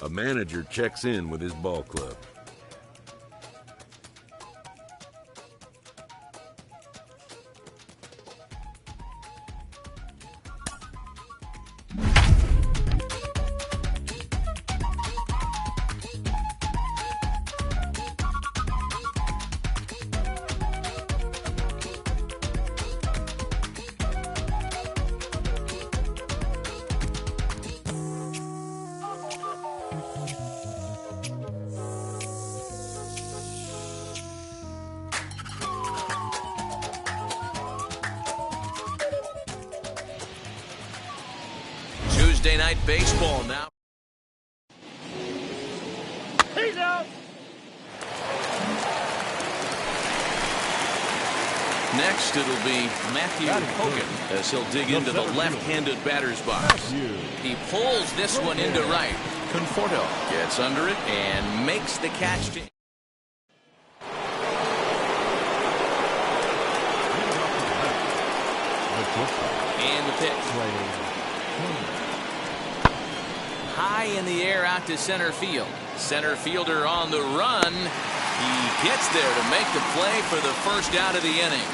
A manager checks in with his ball club. Tuesday night baseball now. He's out. Next, it'll be Matthew Hogan as he'll dig into the left-handed batter's box. He pulls this one into right. Conforto gets under it and makes the catch to. And the pitch. High in the air out to center field. Center fielder on the run. He gets there to make the play for the first out of the inning.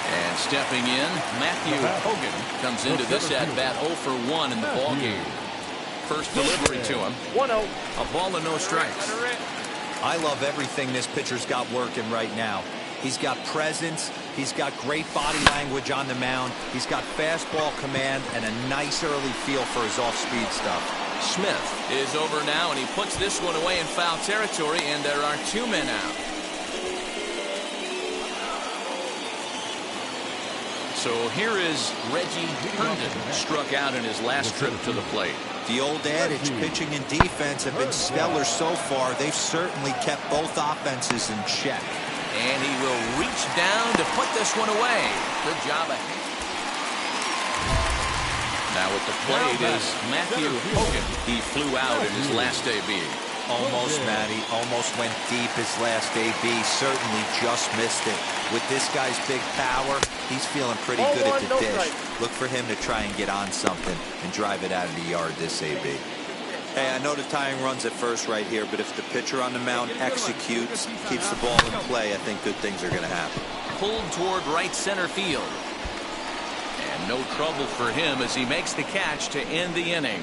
And stepping in, Matthew Hogan comes into this at-bat 0 for 1 in the ballgame. First delivery to him. 1-0. A ball and no strikes. I love everything this pitcher's got working right now. He's got presence. He's got great body language on the mound. He's got fastball command and a nice early feel for his off-speed stuff. Smith is over now, and he puts this one away in foul territory, and there are 2 men out. So here is Reggie Herndon, struck out in his last trip to the plate. The old adage, pitching and defense have been stellar so far. They've certainly kept both offenses in check. And he will reach down to put this one away. Good job ahead. Now at the plate is Matthew Hogan. He flew out in his last AB. Almost, Matty. Almost went deep his last AB. Certainly just missed it. With this guy's big power, he's feeling pretty good at the dish. Look for him to try and get on something and drive it out of the yard this AB. Hey, I know the tying run's at first right here, but if the pitcher on the mound executes, keeps the ball in play, I think good things are going to happen. Pulled toward right center field. And no trouble for him as he makes the catch to end the inning.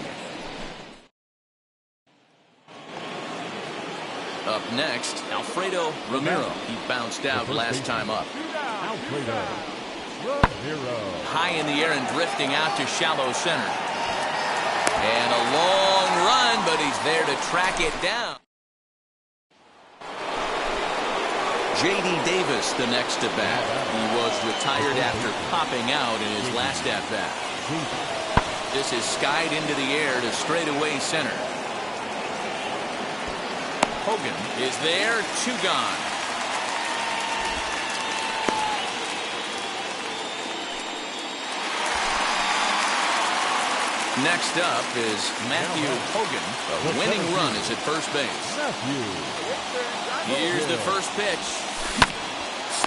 Up next, Alfredo Ramiro. He bounced out last time up. High in the air and drifting out to shallow center. And a long run, but he's there to track it down. J.D. Davis, the next at bat. He was retired after popping out in his last at bat. This is skied into the air to straightaway center. Hogan is there, 2 gone. Next up is Matthew Hogan. A winning run is at first base. Here's the first pitch.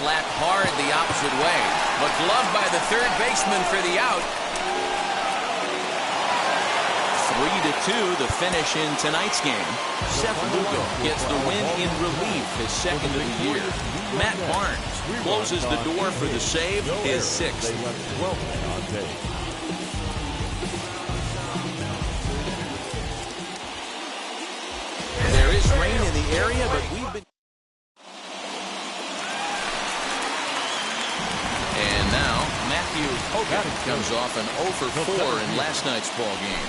Slapped hard the opposite way, but gloved by the third baseman for the out. 3-2 the finish in tonight's game. Seth Lugo gets the win in relief, his second of the year. Matt Barnes closes the door for the save, his 6th. There is rain in the area, but we've been. And now Matthew Hogan comes off an 0 for 4 in last night's ball game.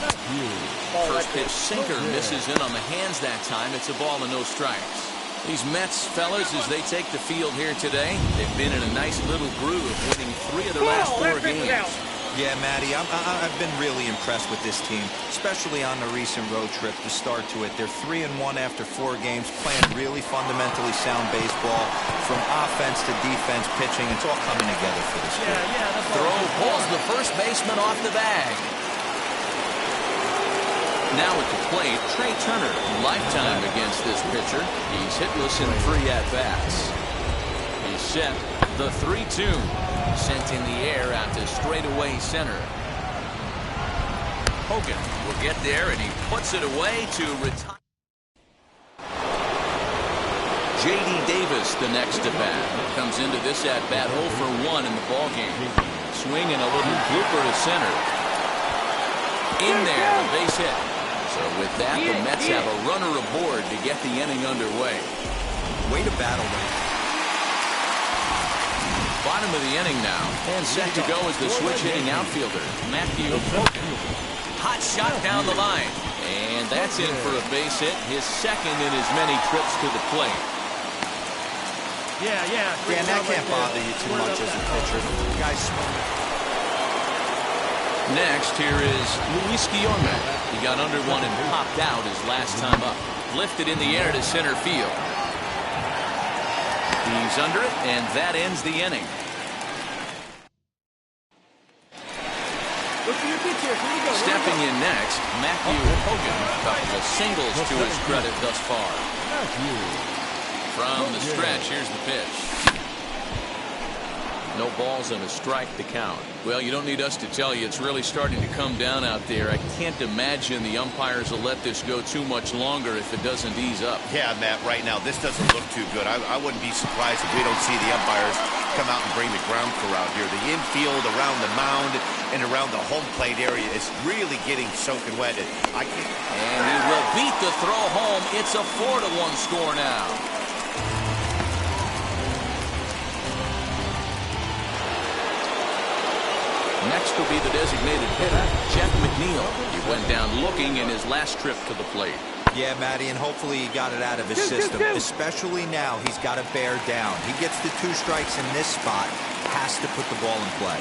First pitch sinker misses in on the hands that time. It's a ball and no strikes. These Mets fellas, as they take the field here today, they've been in a nice little groove, winning 3 of their last 4 games. Yeah, Matty, I've been really impressed with this team, especially on the recent road trip to start to it. They're 3-1 after 4 games, playing really fundamentally sound baseball. From offense to defense, pitching, it's all coming together for this team. Throw pulls the first baseman off the bag. Now at the plate, Trey Turner, lifetime against this pitcher. He's hitless in 3 at-bats. He's set the 3-2. Sent in the air out to straightaway center. Hogan will get there, and he puts it away to retire. J.D. Davis, the next to bat, comes into this at-bat 0 for 1 in the ballgame. Swinging a little blooper to center. In there, a base hit. So with that, the Mets have a runner aboard to get the inning underway. Way to battle there. Bottom of the inning now, and set to go is the switch-hitting outfielder, Matthew Hogan. Hot shot down the line, and that's in for a base hit, his second in as many trips to the plate. Yeah, that can't bother you too much as a pitcher. The guy's smart. Next, here is Luis Guillorme. He got under one and popped out his last time up. Lifted in the air to center field. He's under it, and that ends the inning. Stepping in next, Matthew Hogan. A couple of singles to his credit thus far. From the stretch, here's the pitch. No balls and a strike to count. Well, you don't need us to tell you it's really starting to come down out there. I can't imagine the umpires will let this go too much longer if it doesn't ease up. Yeah, Matt, right now this doesn't look too good. I wouldn't be surprised if we don't see the umpires come out and bring the ground crew out here. The infield, around the mound, and around the home plate area is really getting soaking wet. And he will beat the throw home. It's a 4-1 score now. Next will be the designated hitter, Jeff McNeil. He went down looking in his last trip to the plate. Yeah, Matty, and hopefully he got it out of his system. Especially now, he's got to bear down. He gets the 2 strikes in this spot, has to put the ball in play.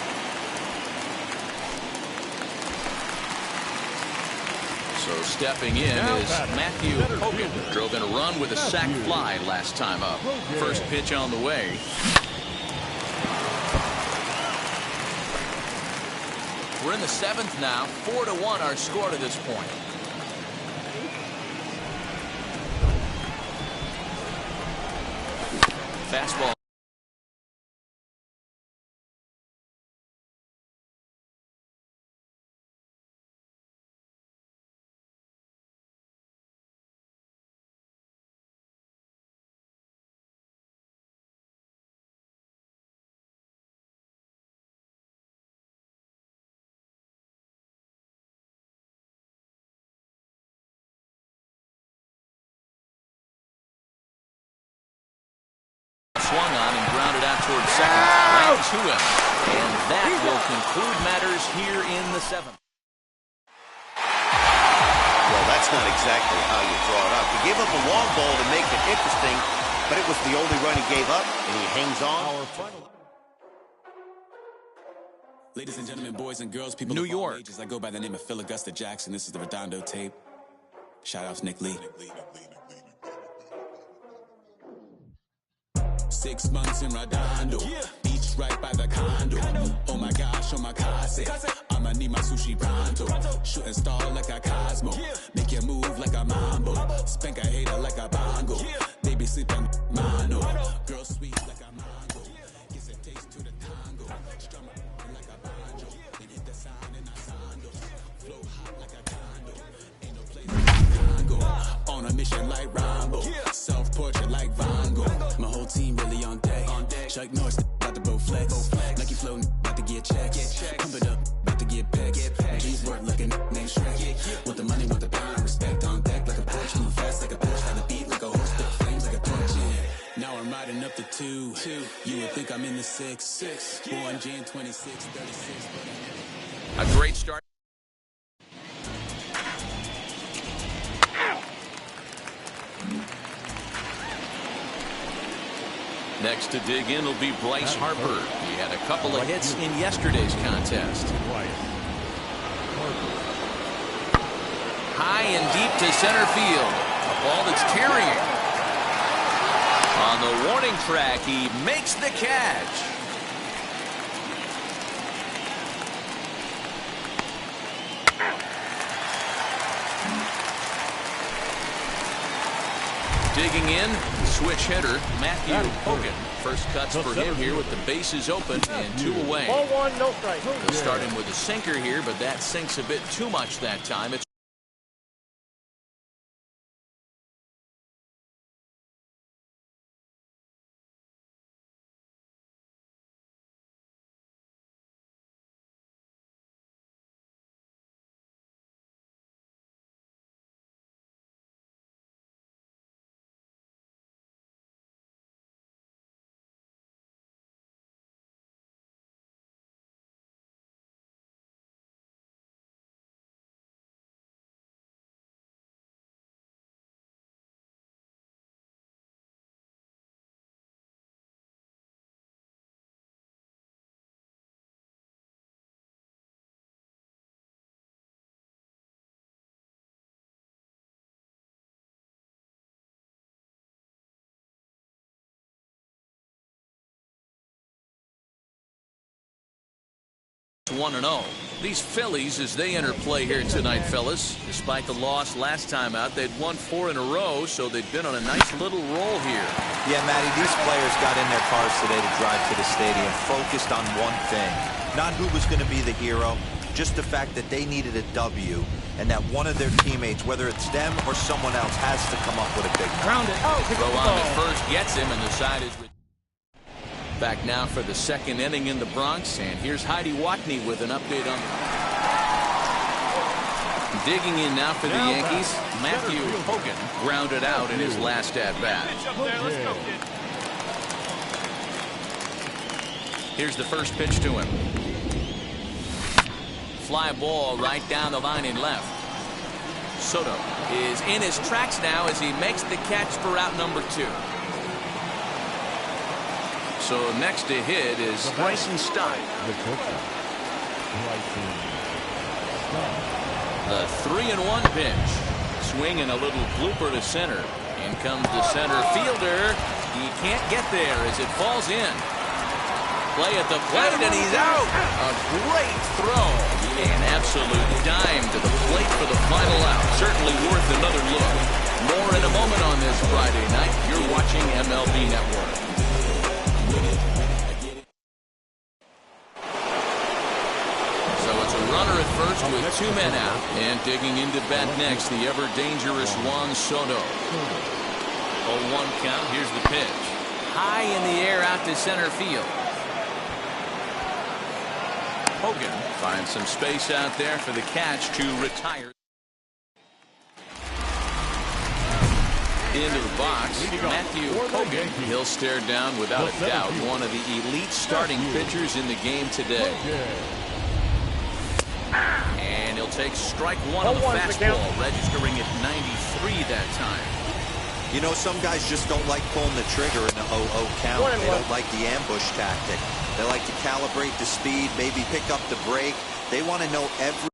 So stepping in is Matthew Hogan. Drove in a run with a sac fly last time up. First pitch on the way. We're in the 7th now. 4-1 our score to this point. Fastball. Swung on and grounded out toward second. Right to him. And that will conclude matters here in the 7th. well, that's not exactly how you draw it up. He gave up a long ball to make it interesting, but it was the only run he gave up, and he hangs on. Ladies and gentlemen, boys and girls, people New of all York. ages, I go by the name of Phil Augusta Jackson. This is the Redondo tape. Shout out to Nick Lee. 6 months in Redondo, beach right by the condo. Oh my gosh, oh my casa, I'ma need my sushi pronto. Shooting star like a Cosmo, make you move like a mambo. Spank a hater like a bongo. They be sleeping mano. Girl sweet like a mango. Gives a taste to the tango. Strum it like a banjo. Then hit the sound in a sando. Flow hot like a condo. Ain't no place like Congo. On a mission like Rambo. Self-portrait like Van Gogh. My whole team really on deck. Chuck Norris about to bow flex. Nike flow about to get checks. Pump it up, about to get pecks. G's work like a name Shrek. Want the money, want the power, respect on deck like a Porsche. Move fast like a Porsche, had a beat like a horse, spit flames like a torch. Yeah. Now I'm riding up the 2. You would think I'm in the 6. Born Jan 26, 36. A great start. Next to dig in will be Bryce Harper. He had a couple of hits in yesterday's contest. High and deep to center field. A ball that's carrying. On the warning track, he makes the catch. Digging in, switch hitter, Matthew Hogan. First cuts for him here with the bases open and 2 away. Ball 1, no strike. He'll start him with a sinker here, but that sinks a bit too much that time. It's 1-0. These Phillies, as they enter play here tonight, fellas, despite the loss last time out, they'd won 4 in a row, so they've been on a nice little roll here. Yeah, Matty, these players got in their cars today to drive to the stadium, focused on one thing. Not who was going to be the hero, just the fact that they needed a W, and that one of their teammates, whether it's them or someone else, has to come up with a big one. Grounded. Oh, Throw on at first gets him, and the side is back now for the second inning in the Bronx, and here's Heidi Watney with an update on digging in now for the Yankees. Matthew Hogan grounded out in his last at-bat. Here's the first pitch to him. Fly ball right down the line in left. Soto is in his tracks now as he makes the catch for out number 2. So next to hit is Bryson Stott. The 3-1 pitch. Swing and a little blooper to center. In comes the center fielder. He can't get there as it falls in. Play at the plate and he's out. A great throw. An absolute dime to the plate for the final out. Certainly worth another look. More in a moment on this Friday night. You're watching MLB Network. Runner at first with 2 men out. And digging into bat next, the ever-dangerous Juan Soto. 0-1 count. Here's the pitch. High in the air out to center field. Hogan finds some space out there for the catch to retire. Into the box, Matthew Hogan. He'll stare down without a doubt one of the elite starting pitchers in the game today. And he'll take strike 1 on the fastball, registering at 93 that time. You know, some guys just don't like pulling the trigger in the 0-0 count. They don't like the ambush tactic. They like to calibrate the speed, maybe pick up the break. They want to know every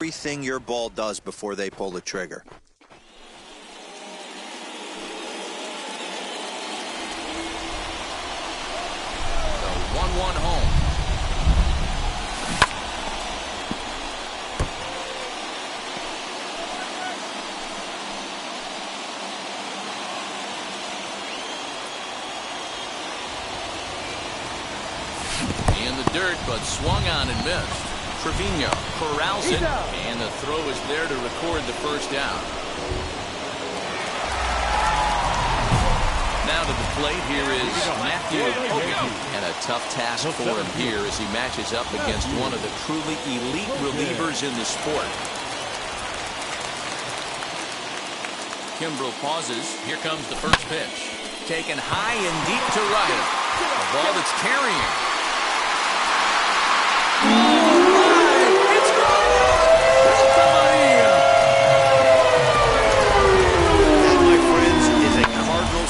everything your ball does before they pull the trigger. The 1-1 home. In the dirt, but swung on and missed. Trevino corrals it, and the throw is there to record the first out. Now to the plate, here is Matthew Hogan. And a tough task for him here as he matches up against one of the truly elite relievers in the sport. Kimbrel pauses. Here comes the first pitch. Taken high and deep to right. A ball that's carrying.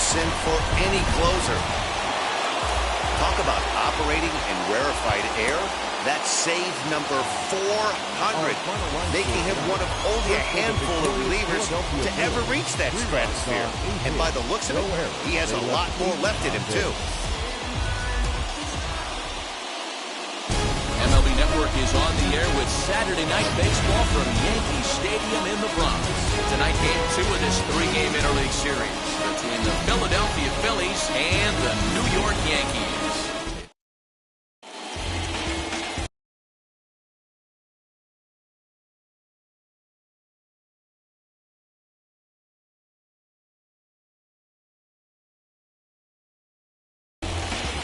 Sin for any closer. Talk about operating in rarefied air. That's save number 400, making him one of only a handful of relievers to ever reach that stratosphere. And by the looks of it, he has a lot more left in him, too. MLB Network is on the air with Saturday Night Baseball from Yankee Stadium in the Bronx. Tonight, Game 2 of this 3-game interleague series between the Philadelphia Phillies and the New York Yankees.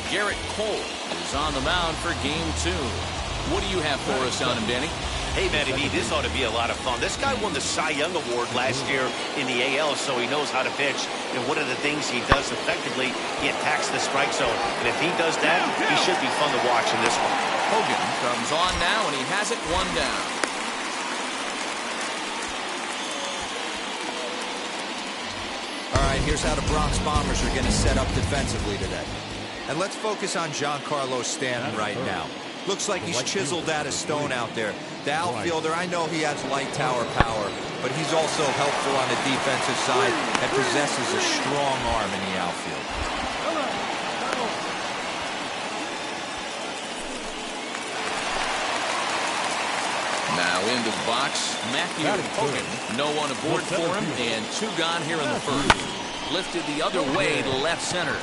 Garrett Cole is on the mound for Game 2. What do you have for us on him, Danny? Hey, Matty B, this ought to be a lot of fun. This guy won the Cy Young Award last year in the AL, so he knows how to pitch. And one of the things he does effectively, he attacks the strike zone. And if he does that, he should be fun to watch in this one. Hogan comes on now, and he has it 1 down. All right, here's how the Bronx Bombers are going to set up defensively today. And let's focus on Giancarlo Stanton right now. Looks like he's chiseled out of stone out there. The outfielder, I know he has light tower power, but he's also helpful on the defensive side and possesses a strong arm in the outfield. Now into the box, Matthew Hogan. No one aboard for him, and 2 gone here in the first. Lifted the other way to left center.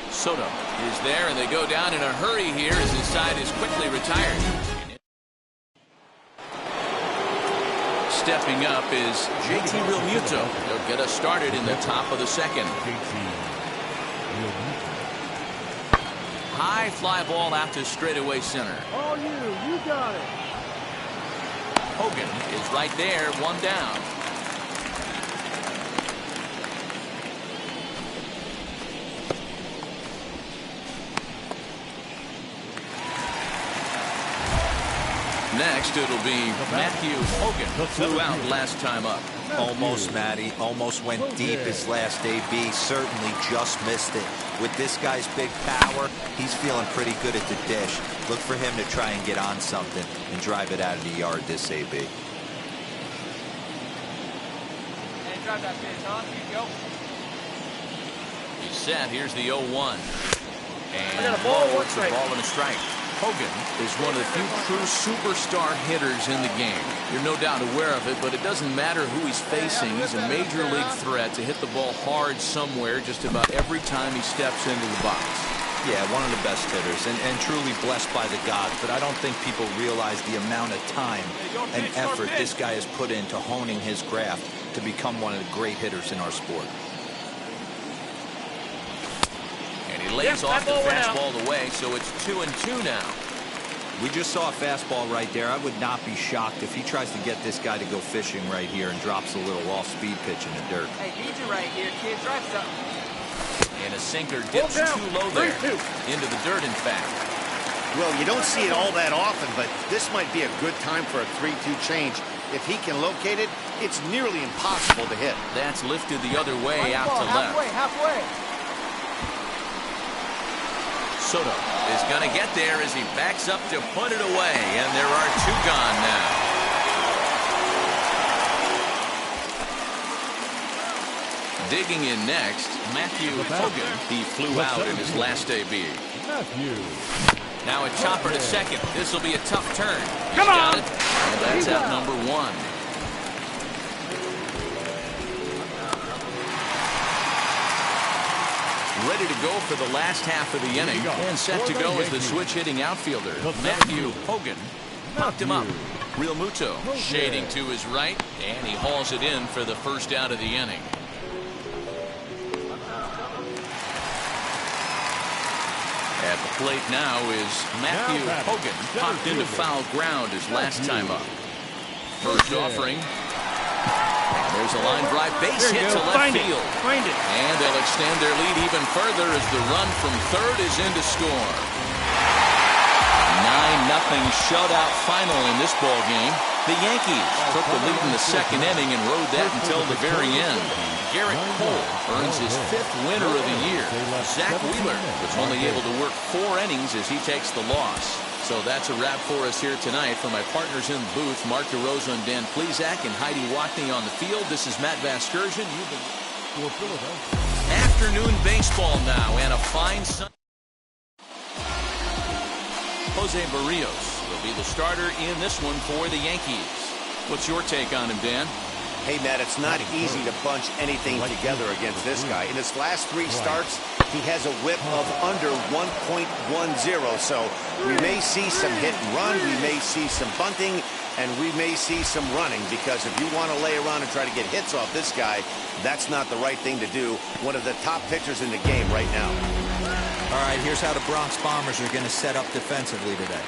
Soto is there, and they go down in a hurry here as his side is quickly retired. Stepping up is JT Realmuto. He'll get us started in the top of the second. High fly ball out to straightaway center. All you got it. Hogan is right there, 1 down. Next, it'll be Matthew Hogan, who flew out last time up. Almost, Matty. Almost went deep his last AB. Certainly just missed it. With this guy's big power, he's feeling pretty good at the dish. Look for him to try and get on something and drive it out of the yard this AB. And drive that pitch, huh? Here you go. He's set. Here's the 0-1. And got a ball, one it's a ball and a strike. Hogan is one of the few true superstar hitters in the game. You're no doubt aware of it, but it doesn't matter who he's facing. He's a major league threat to hit the ball hard somewhere just about every time he steps into the box. Yeah, one of the best hitters and truly blessed by the gods, but I don't think people realize the amount of time and effort this guy has put into honing his craft to become one of the great hitters in our sport. He lays off the fastball away, so it's 2-2 now. We just saw a fastball right there. I would not be shocked if he tries to get this guy to go fishing right here and drops a little off-speed pitch in the dirt. Hey, need you right here, kid. Drive something. And a sinker dips too low there. Into the dirt, in fact. Well, you don't see it all that often, but this might be a good time for a 3-2 change. If he can locate it, it's nearly impossible to hit. That's lifted the other way out to left. Halfway. Soto is going to get there as he backs up to put it away, and there are 2 gone now. Digging in next, Matthew Hogan. He flew out in his last AB. Now a chopper to second. This will be a tough turn. He's got it, and that's out number 1. Ready to go for the last half of the inning, and set to go as the switch-hitting outfielder, Matthew Hogan. Knocked him up. Realmuto shading to his right, and he hauls it in for the first out of the inning. At the plate now is Matthew Hogan. Popped into foul ground his last time up. First offering. There's a line drive base hit to left field. Find it. And they'll extend their lead even further as the run from third is in to score. 9-0 shutout final in this ball game. The Yankees took the lead in the second inning and rode that until the very end. Garrett Cole earns his 5th winner of the year. Zach Wheeler was only able to work 4 innings as he takes the loss. So that's a wrap for us here tonight. For my partners in the booth, Mark DeRosa and Dan Plesac, and Heidi Watney on the field, this is Matt Vasgersian. You've been afternoon baseball now, and a fine Sunday. Jose Barrios will be the starter in this one for the Yankees. What's your take on him, Dan? Hey, Matt, it's not easy to bunch anything together against this guy. In his last 3 starts, he has a whip of under 1.10. So we may see some hit and run, we may see some bunting, and we may see some running, because if you want to lay around and try to get hits off this guy, that's not the right thing to do. One of the top pitchers in the game right now. All right, here's how the Bronx Bombers are going to set up defensively today.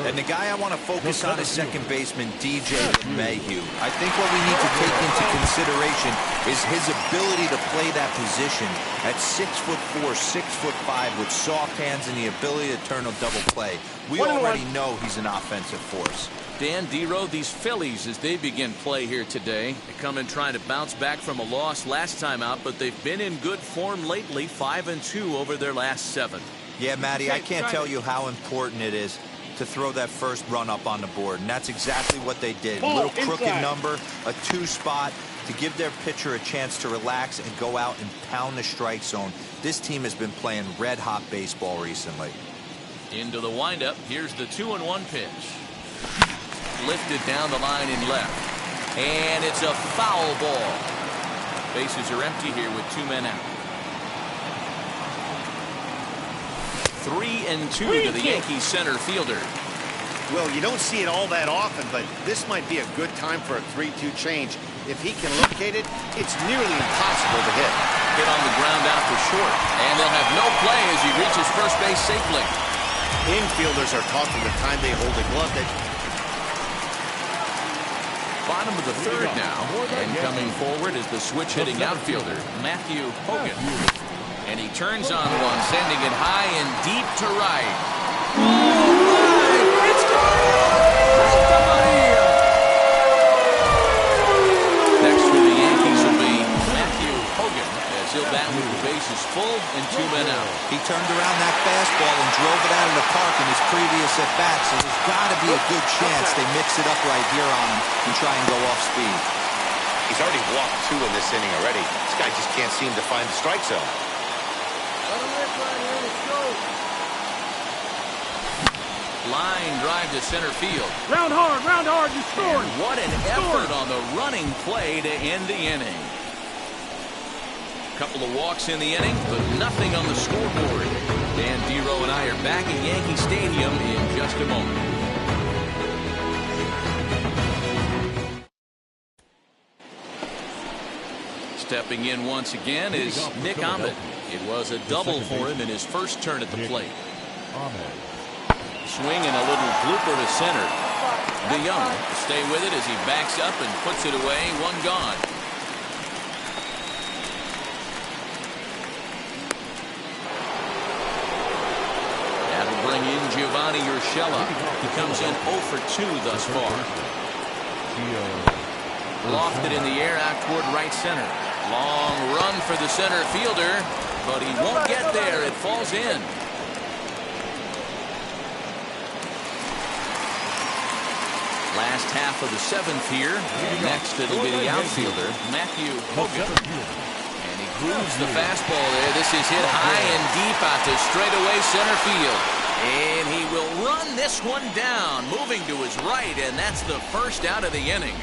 And the guy I want to focus on is second baseman DJ LeMahieu. I think what we need to take into consideration is his ability to play that position at 6'4", 6'5", with soft hands and the ability to turn a double play. We already know he's an offensive force. Dan Dero, these Phillies, as they begin play here today, they come in trying to bounce back from a loss last time out, but they've been in good form lately, 5-2 over their last 7. Yeah, Matty, I can't tell you how important it is to throw that first run up on the board, and that's exactly what they did. A little crooked number, a 2 spot, to give their pitcher a chance to relax and go out and pound the strike zone. This team has been playing red-hot baseball recently. Into the windup, here's the 2-1 pitch. Lifted down the line in left, and it's a foul ball. Bases are empty here with 2 men out. 3-2 to the Yankees center fielder. Well, you don't see it all that often, but this might be a good time for a 3-2 change. If he can locate it, it's nearly impossible to hit. Hit on the ground out for short, and they'll have no play as he reaches first base safely. Infielders are talking the time they hold a glove that. Bottom of the 3rd now, and coming forward is the switch-hitting outfielder, Matthew Hogan. And he turns on one, sending it high and deep to right. It's next for the Yankees will be Matthew Hogan, as he'll bat with the bases full and 2 men out. He turned around that fastball and drove it out of the park in his previous at-bat, so there's got to be a good chance they mix it up right here on him and try and go off speed. He's already walked 2 in this inning already. This guy just can't seem to find the strike zone. Line drive to center field. Round hard, you scored. And what an effort on the running play to end the inning. Couple of walks in the inning, but nothing on the scoreboard. Dan Dero and I are back at Yankee Stadium in just a moment. Stepping in once again is Nick Ahmed. It was a double for him in his first turn at the plate. Swing and a little blooper to center. DeYoung will stay with it as he backs up and puts it away. 1 gone. That'll bring in Giovanni Urshela. He comes in 0 for 2 thus far. Lofted in the air out toward right center. Long run for the center fielder, but he won't get there. It falls in. Last half of the 7th here. Next it'll be the outfielder, Matthew Hogan. And he grooves the fastball there. This is hit high and deep out to straightaway center field. And he will run this one down, moving to his right, and that's the first out of the inning.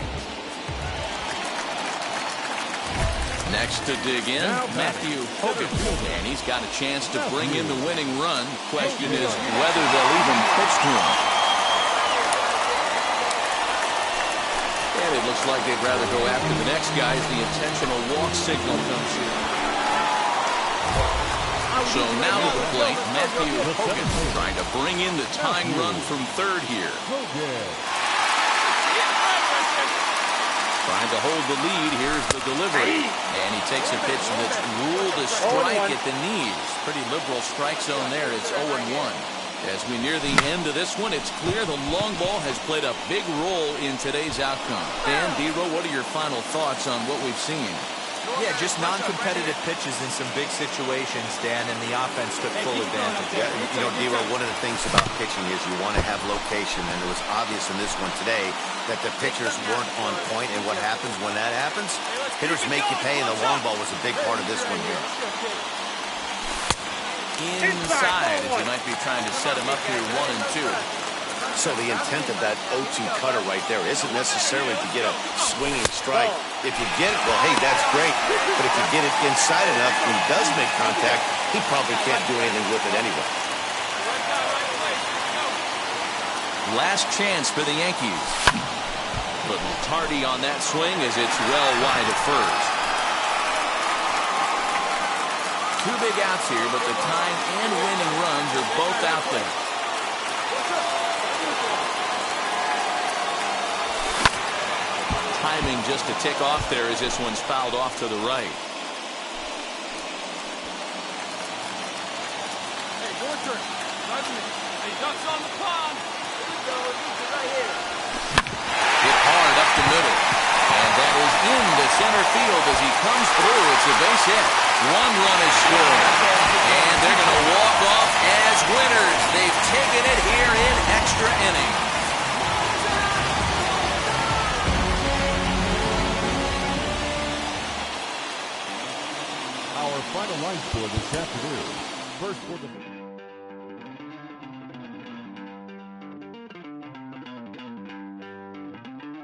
Next to dig in, Matthew Hogan. And he's got a chance to bring in the winning run. Question is whether they'll even pitch to him. And it looks like they'd rather go after the next guy as the intentional walk signal comes here. So now to the plate, Matthew Hogan trying to bring in the tying run from 3rd here. Trying to hold the lead. Here's the delivery. And he takes a pitch that's ruled a strike at the knees. Pretty liberal strike zone there. It's 0-1. As we near the end of this one, it's clear the long ball has played a big role in today's outcome. Dan Dero, what are your final thoughts on what we've seen? Yeah, just non-competitive pitches in some big situations, Dan, and the offense took full advantage. Yeah, you know, Dero, one of the things about pitching is you want to have location, and it was obvious in this one today that the pitchers weren't on point, and what happens when that happens? Hitters make you pay, and the long ball was a big part of this one here. Inside, as he might be trying to set him up here 1-2. So the intent of that 0-2 cutter right there isn't necessarily to get a swinging strike. If you get it, well, hey, that's great. But if you get it inside enough, when he does make contact, he probably can't do anything with it anyway. Last chance for the Yankees. But tardy on that swing as it's well wide of first. Two big outs here, but the tying and winning runs are both out there. Timing just a tick off there as this one's fouled off to the right. Hey, your turn. Hey, ducks on the pond. Here we go. Right here. Hit hard up the middle. And that is into center field as he comes through. It's a base hit. One run is scored. And they're going to walk off as winners. They've taken it here in extra innings. Our final line score this afternoon. First for the...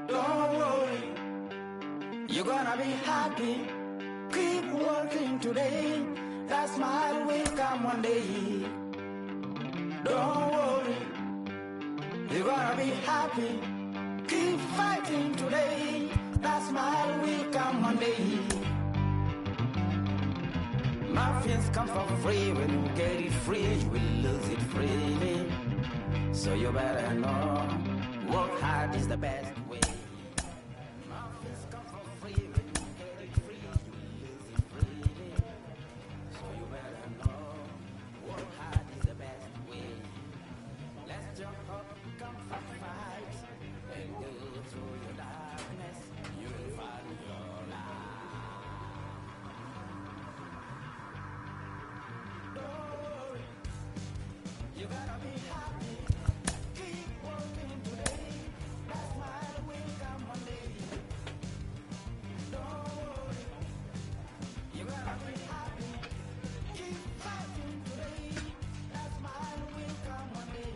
Don't worry, you're gonna be happy. Keep working today. That smile will come one day. Don't worry, you're gonna be happy. Keep fighting today. That smile will come one day. Muffins come for free. When you get it free, you will lose it freely. So you better know, work hard is the best way. Muffins come for free. When you get it free, you will lose it freely. So you better know, work hard is the best way. Let's jump up, come for fight, and go through your darkness. You will find your light. You gotta be happy. Keep working today. That smile will come one day. Don't worry. You gotta be happy. Keep fighting today. That smile will come one day.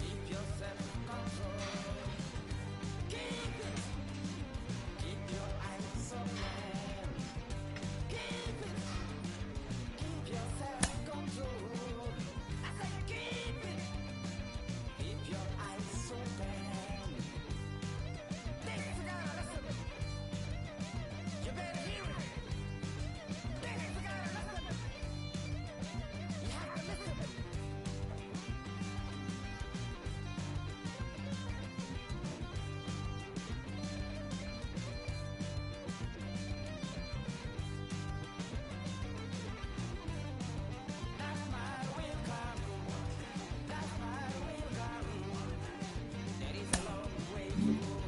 Keep yourself in control. Keep it. Keep your eyes open. Keep it. Keep yourself in control. I said keep it. Keep your eyes open. Ladies and gentlemen, listen. You better hear it. Ladies and gentlemen, listen. You have to listen. That smile will come. That smile will come. There is a long way to go.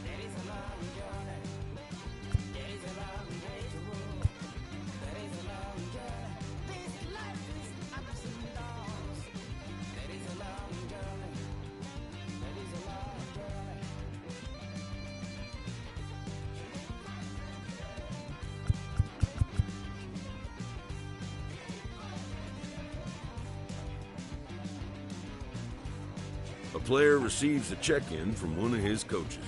There is a long journey. There is a long way to go. There is a long journey. This life is ups and downs. There is a long journey. There is a long journey. A player receives a check-in from one of his coaches.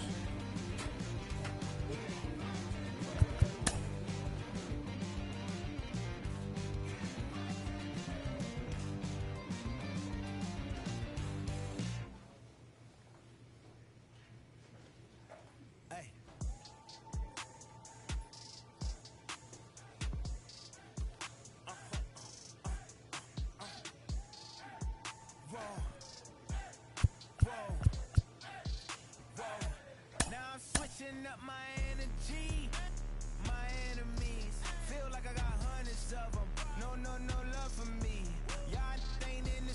Now I'm switching up my energy. My enemies feel like I got hundreds of them. No love for me. Y'all ain't in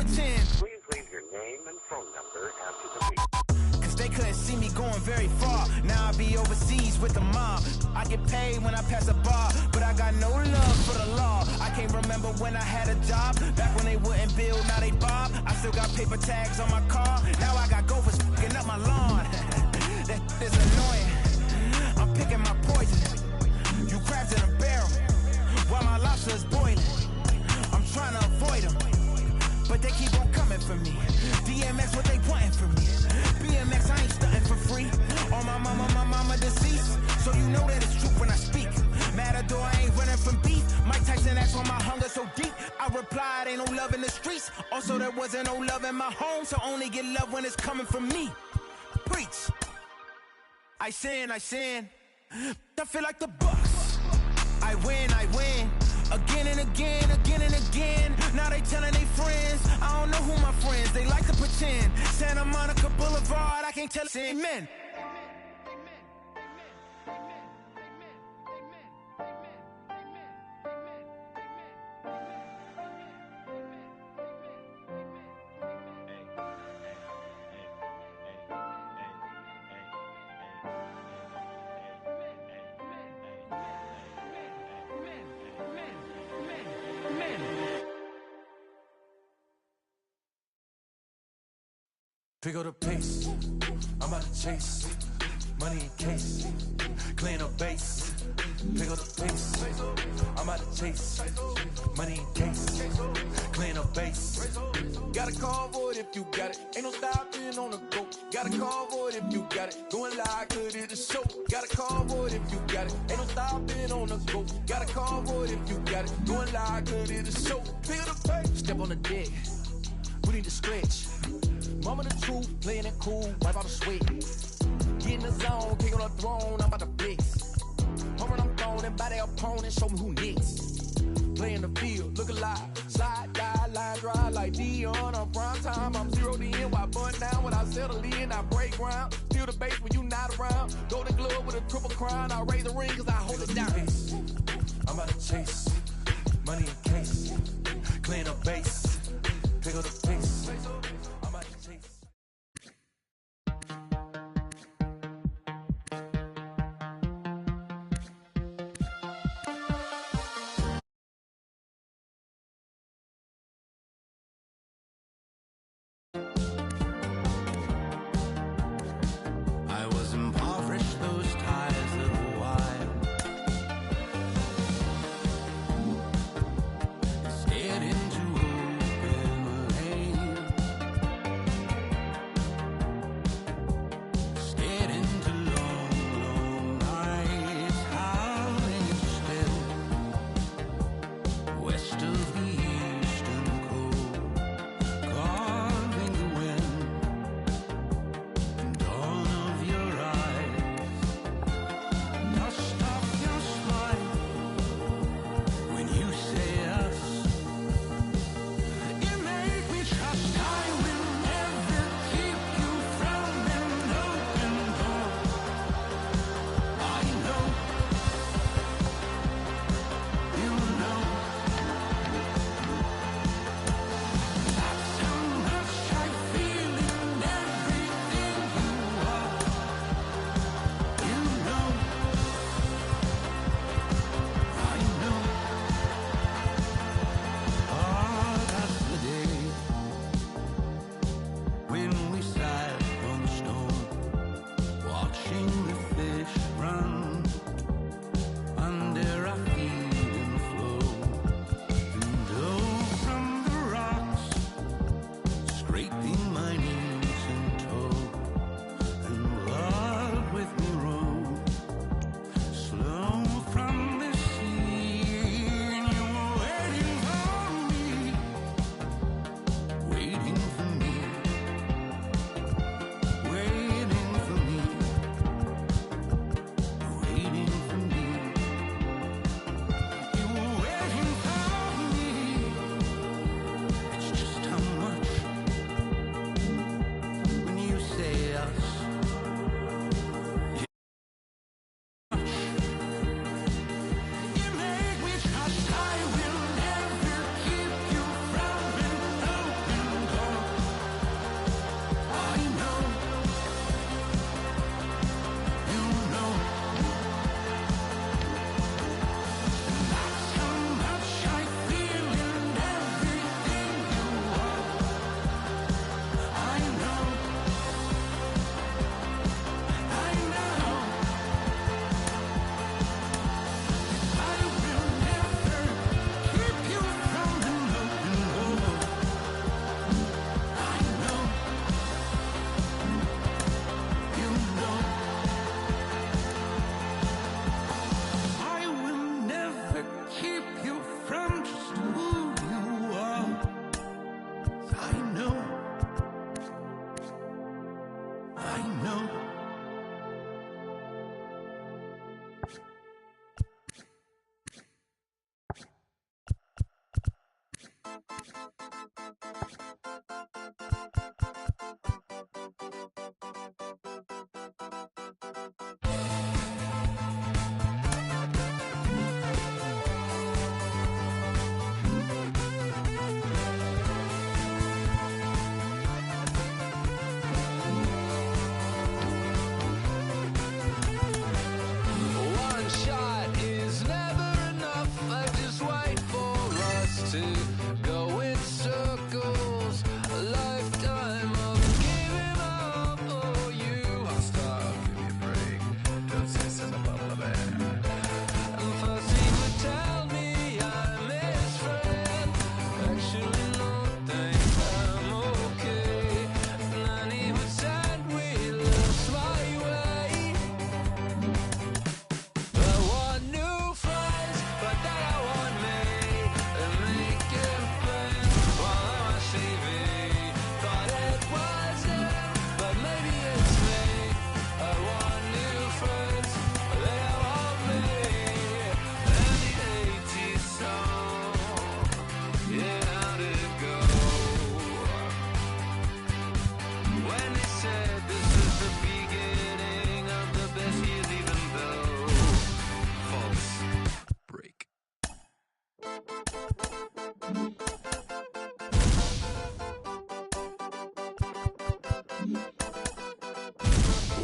pretend. Please leave your name and phone number after the beep. Cause they couldn't see me going very far. Now I be overseas with the mob. I get paid when I pass a bar, but I got no love for the law. I can't remember when I had a job. Back when they wouldn't build, now they bob. I still got paper tags on my car. Now I got gophers fucking up my lawn. That is annoying. I'm picking my poison. You crabs in a barrel while my lobster is boiling. I'm trying to avoid them, but they keep on coming for me. DMX, what they wanting from me? BMX, I ain't stunting for free. On my mama deceased, so you know that it's true when I speak. Matador, I ain't running from beef. Mike Tyson asked why my hunger so deep. I replied, ain't no love in the streets. Also, there wasn't no love in my home, so only get love when it's coming from me. Preach. I sin. I feel like the Bucks. I win. Again and again. Now they telling they friends. I don't know who my friends. They like to pretend. Santa Monica Boulevard, I can't tell it. Amen. Pick up the pace, I'm out to chase, money in case, clean up base. Pick up the pace, I'm out to chase, money in case, clean up base. Got a call for it if you got it, ain't no stopping on the go. Got a call for it if you got it, going live, good at the show. Got a call for it if you got it, ain't no stopping on the go. Got a call for it if you got it, going live, good at the show. Pick up the pace, step on the deck, we need to stretch. Mama the truth, playing it cool, wipe out the sweat. Get in the zone, king on the throne, I'm about to blitz. Homing, I'm throwing by their opponent, show me who next. Play in the field, look alive, slide, die, line drive like Dion on prime time. I'm 0 to end, while bun down when I settle in, I break ground. Feel the bass when you not around. Golden glove with a triple crown, I raise the ring cause I hold it down. I'm out to chase, money in case, clean up base, pick up the pace.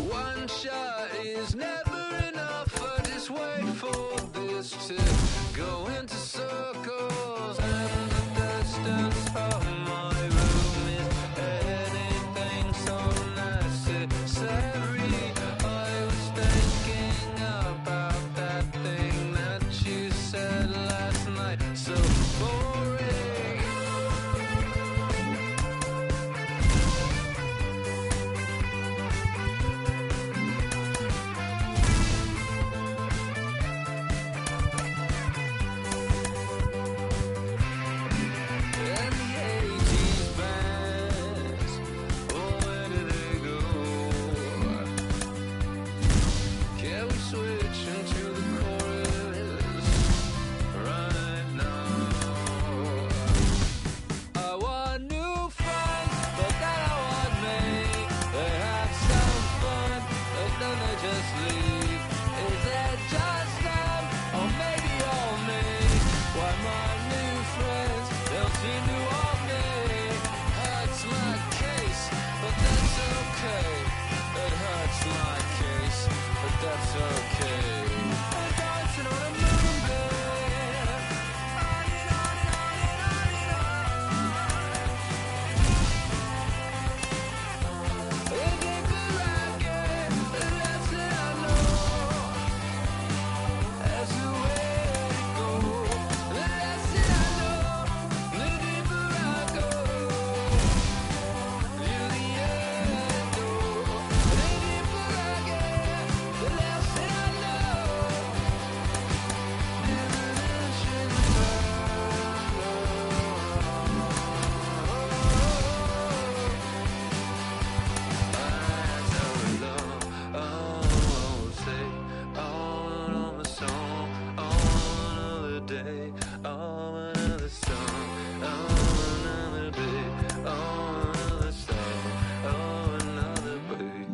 One shot is never enough. I just wait for this to go into circles, and the distance of my room is anything so necessary. I was thinking about that thing that you said last night, so boring. That's okay. I'm dancing on a moonbeam. On and on and on and on and on. The deeper I get, the less that I know. That's the way it goes. The less that I know, the deeper I go. Till the end, oh. The deeper I get, the less that I know. Diminishing day, oh, another song, oh, another day, oh, another song, oh, another day.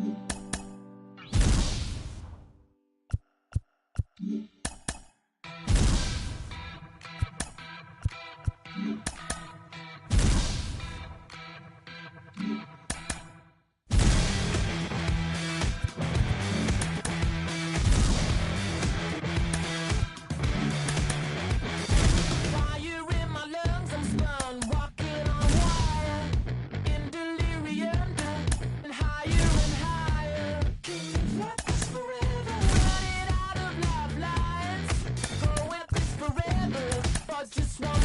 Fire in my lungs, I'm spun, walking on wire, in delirium, and higher. Can't fight this forever, running out of lifelines. Go at this forever, for just one